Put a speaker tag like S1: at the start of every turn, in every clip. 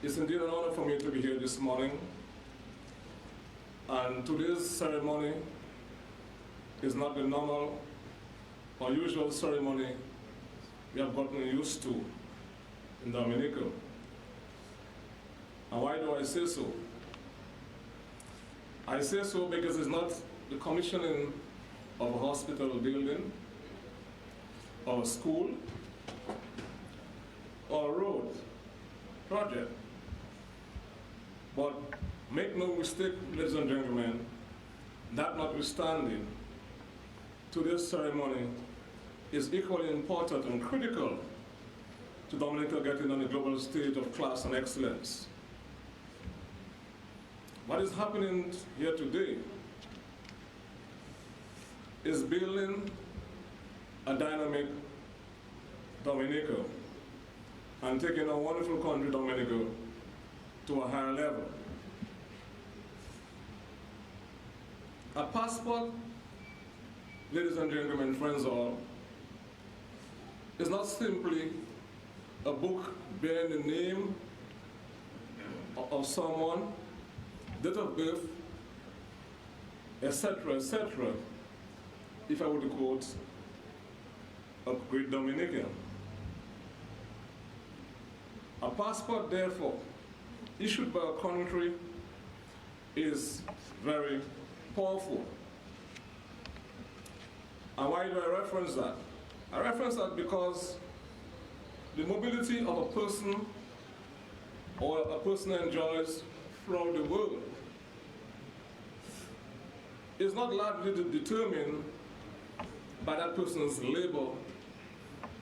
S1: It's indeed an honor for me to be here this morning. And today's ceremony is not the normal or usual ceremony we have gotten used to in Dominica. And why do I say so? I say so because it's not the commissioning of a hospital building, or a school, or a road project. But make no mistake, ladies and gentlemen, that notwithstanding, today's ceremony is equally important and critical to Dominica getting on the global stage of class and excellence. What is happening here today is building a dynamic Dominica and taking a wonderful country, Dominica, to a higher level. A passport, ladies and gentlemen, friends all, is not simply a book bearing the name of someone, date of birth, etc., etc., if I were to quote a great Dominican. A passport, therefore, issued by a country is very powerful. And why do I reference that? I reference that because the mobility of a person or a person enjoys throughout the world is not largely determined by that person's labor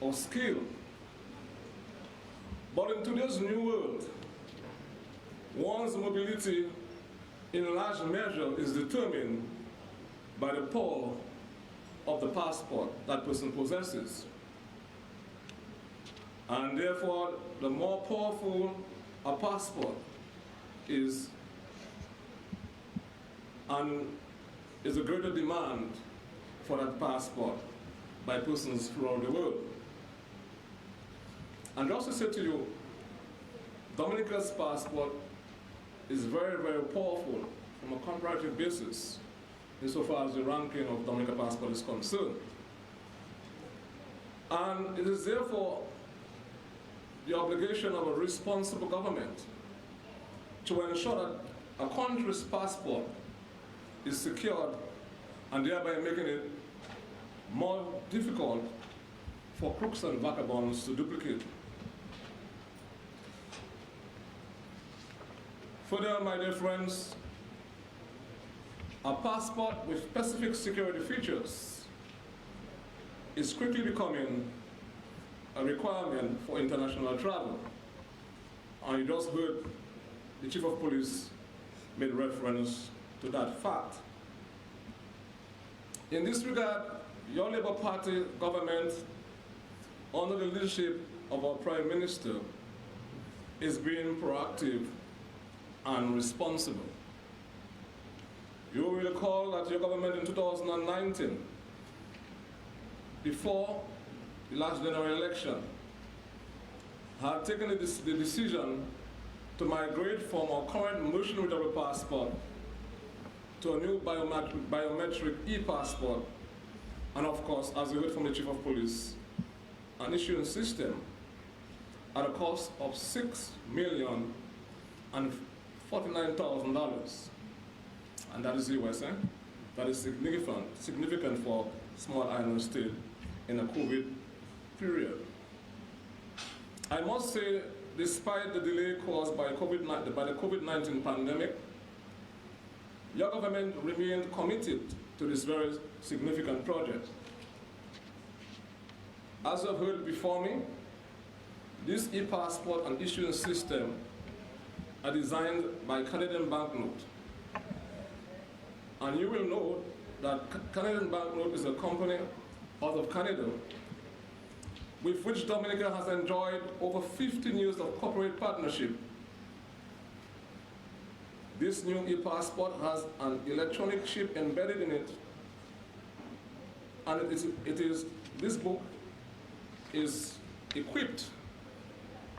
S1: or skill. But in today's new world, one's mobility in large measure is determined by the power of the passport that person possesses. And therefore, the more powerful a passport is, and is a greater demand for that passport by persons throughout the world. And just to say to you, Dominica's passport is very, very powerful from a comparative basis insofar as the ranking of Dominica passport is concerned. And it is therefore the obligation of a responsible government to ensure that a country's passport is secured and thereby making it more difficult for crooks and vagabonds to duplicate. Further, my dear friends, a passport with specific security features is quickly becoming a requirement for international travel. And you just heard the Chief of Police made reference to that fact. In this regard, your Labour Party government, under the leadership of our Prime Minister, is being proactive and responsible. You will recall that your government in 2019, before the last general election, had taken the decision to migrate from our current motion readable passport to a new biometric e-passport, and of course, as you heard from the Chief of Police, an issuing system at a cost of $6,049,000. And that is US, eh? That is significant for small island state in a COVID period. I must say, despite the delay caused by the COVID-19 pandemic, your government remained committed to this very significant project. As you've heard before me, this e-passport and issuing system are designed by Canadian Banknote. And you will know that Canadian Banknote is a company out of Canada with which Dominica has enjoyed over 15 years of corporate partnership. This new e-passport has an electronic chip embedded in it, and this book is equipped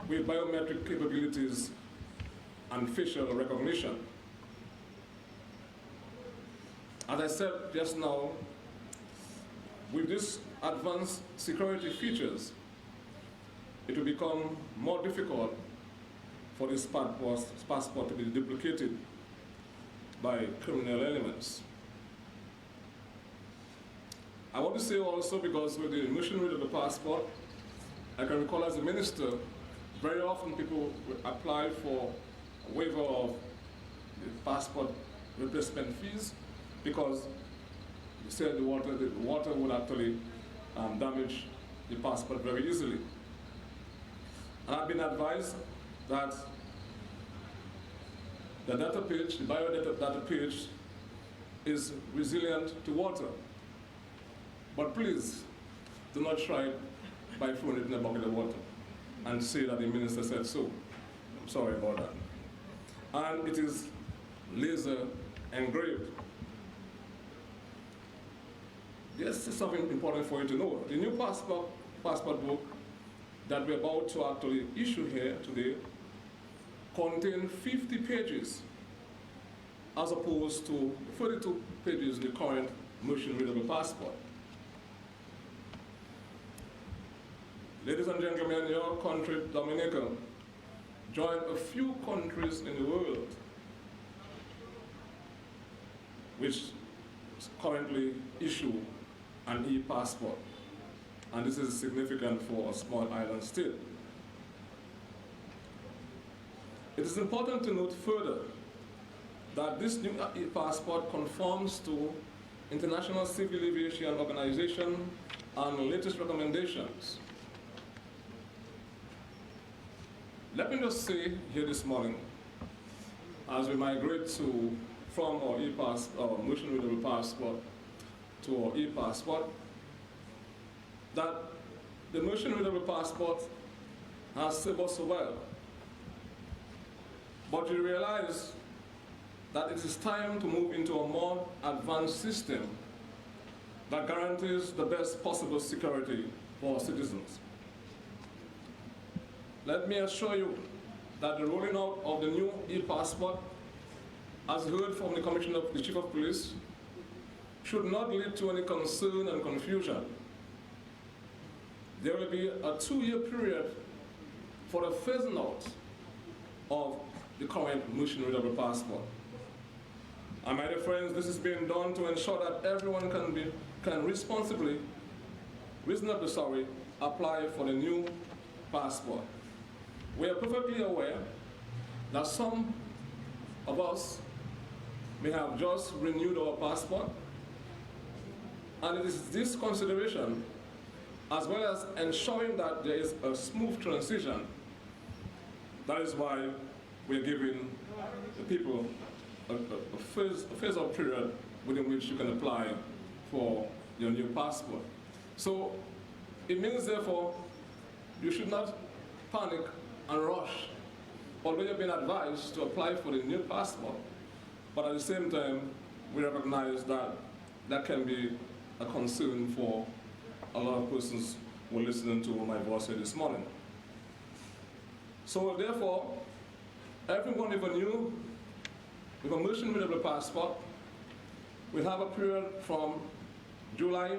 S1: with biometric capabilities and facial recognition. As I said just now, with these advanced security features, it will become more difficult for this passport to be duplicated by criminal elements. I want to say also, because with the emission rate of the passport, I can recall as a minister, very often people apply for a waiver of the passport replacement fees because they said the water would actually damage the passport very easily. And I've been advised that the data page, the biodata data page, is resilient to water. But please, do not try it by throwing it in a bucket of water and say that the minister said so. I'm sorry about that. And it is laser engraved. This is something important for you to know. The new passport book that we're about to actually issue here today contain 50 pages as opposed to 32 pages in the current motion readable passport. Ladies and gentlemen, your country, Dominica, joined a few countries in the world which currently issue an e-passport. And this is significant for a small island state. It is important to note further that this new e-passport conforms to International Civil Aviation Organization and latest recommendations. Let me just say here this morning, as we migrate from our motion readable passport to our e-passport, that the motion readable passport has served us well. But you realize that it is time to move into a more advanced system that guarantees the best possible security for our citizens. Let me assure you that the rolling out of the new e-passport, as heard from the Commissioner of the Chief of Police, should not lead to any concern and confusion. There will be a 2-year period for the phasing out of the current motion readable passport. And my dear friends, this is being done to ensure that everyone can reasonably apply for the new passport. We are perfectly aware that some of us may have just renewed our passport, and it is this consideration, as well as ensuring that there is a smooth transition, that is why we're giving the people a phase-out period within which you can apply for your new passport. So it means, therefore, you should not panic and rush, although you've been advised to apply for the new passport. But at the same time, we recognize that that can be a concern for a lot of persons who are listening to my voice here this morning. So therefore, everyone with a motion readable passport will have a period from July,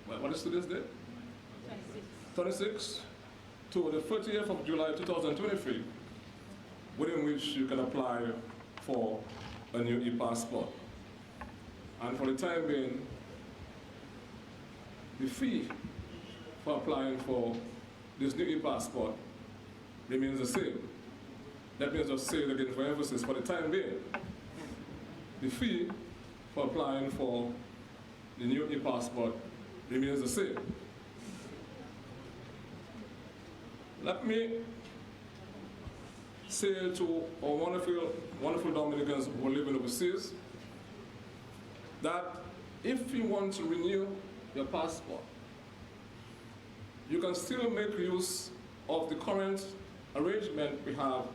S1: what is today's date? 26 to the 30th of July 2023, within which you can apply for a new e-passport. And for the time being, the fee for applying for this new e-passport remains the same. Let me just say it again for emphasis. For the time being, the fee for applying for the new e-passport remains the same. Let me say to our wonderful Dominicans who are living overseas that if you want to renew your passport, you can still make use of the current arrangement we have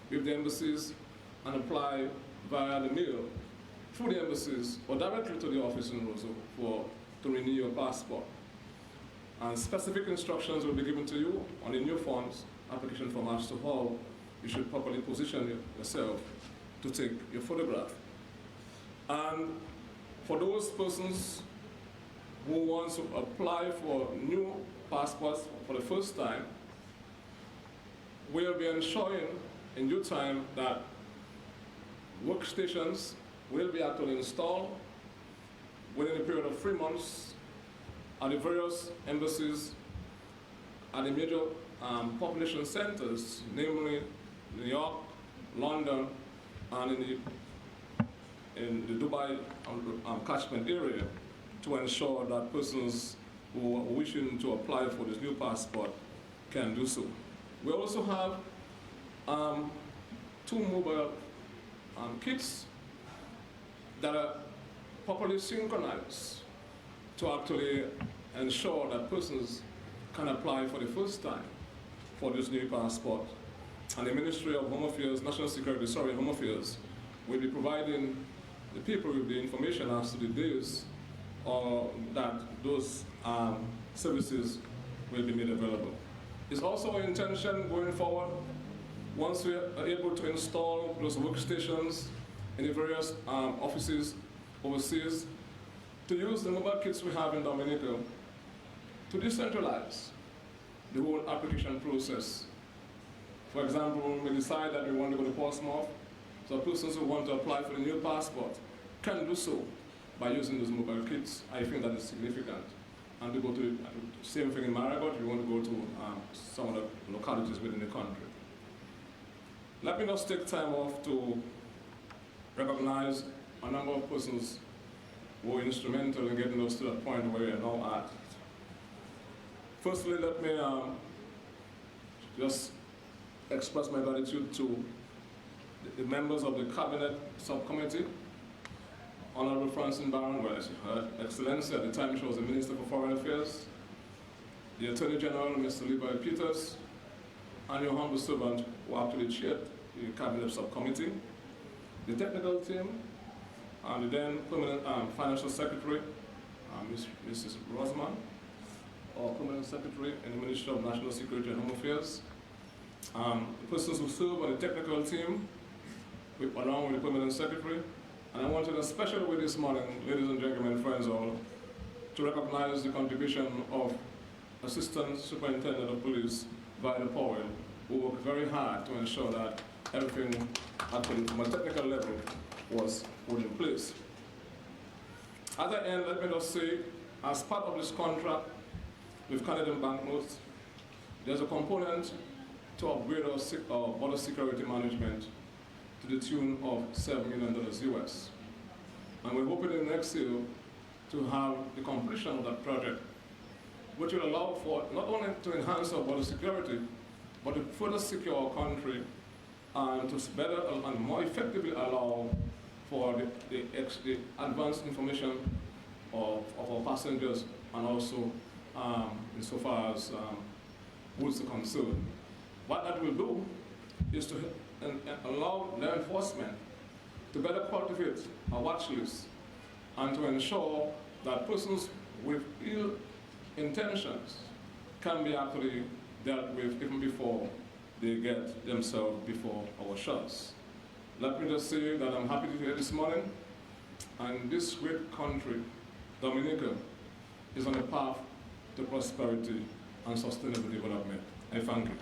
S1: with the embassies and apply via the mail through the embassies or directly to the office in Roseau to renew your passport. And specific instructions will be given to you on the new forms, application form as to how you should properly position yourself to take your photograph. And for those persons who want to apply for new passports for the first time, we'll be ensuring in due time that workstations will be actually installed within a period of 3 months at the various embassies at the major population centers, namely New York, London, and in the Dubai catchment area, to ensure that persons who are wishing to apply for this new passport can do so. We also have 2 mobile kits that are properly synchronized to actually ensure that persons can apply for the first time for this new passport. And the Ministry of Home Affairs, Home Affairs, will be providing the people with the information as to the days that those services will be made available. It's also our intention going forward, once we are able to install those workstations in the various offices overseas, to use the mobile kits we have in Dominica to decentralize the whole application process. For example, we decide that we want to go to Portsmouth, so persons who want to apply for the new passport can do so by using those mobile kits. I think that is significant. And to go to the same thing in Marigot, we want to go to some of the localities within the country. Let me just take time off to recognize a number of persons who were instrumental in getting us to that point where we are now at. Firstly, let me just express my gratitude to the members of the Cabinet Subcommittee, Honorable Francine Barron, well, as you heard, Excellency, at the time she was the Minister for Foreign Affairs, the Attorney General, Mr. Levi Peters, and your humble servant, who actually chaired the Cabinet Subcommittee, the technical team, and the then Permanent Financial Secretary, Mrs. Rosman, our Permanent Secretary in the Ministry of National Security and Home Affairs, the persons who serve on the technical team, along with the Permanent Secretary. And I wanted, especially with this morning, ladies and gentlemen, friends all, to recognize the contribution of Assistant Superintendent of Police, Vida Powell, who worked very hard to ensure that everything, actually from a technical level, was put in place. At the end, let me just say, as part of this contract with Canadian banknotes, there's a component to upgrade our border security management to the tune of $7 million US. And we're hoping in the next year to have the completion of that project, which will allow for not only to enhance our border security, but to further secure our country and to better and more effectively allow for the advanced information of our passengers, and also insofar as goods are concerned. What that will do is to allow law enforcement to better cultivate a watch list and to ensure that persons with ill intentions can be actually dealt with even before they get themselves before our shores. Let me just say that I'm happy to be here this morning, and this great country, Dominica, is on a path to prosperity and sustainable development. I thank you.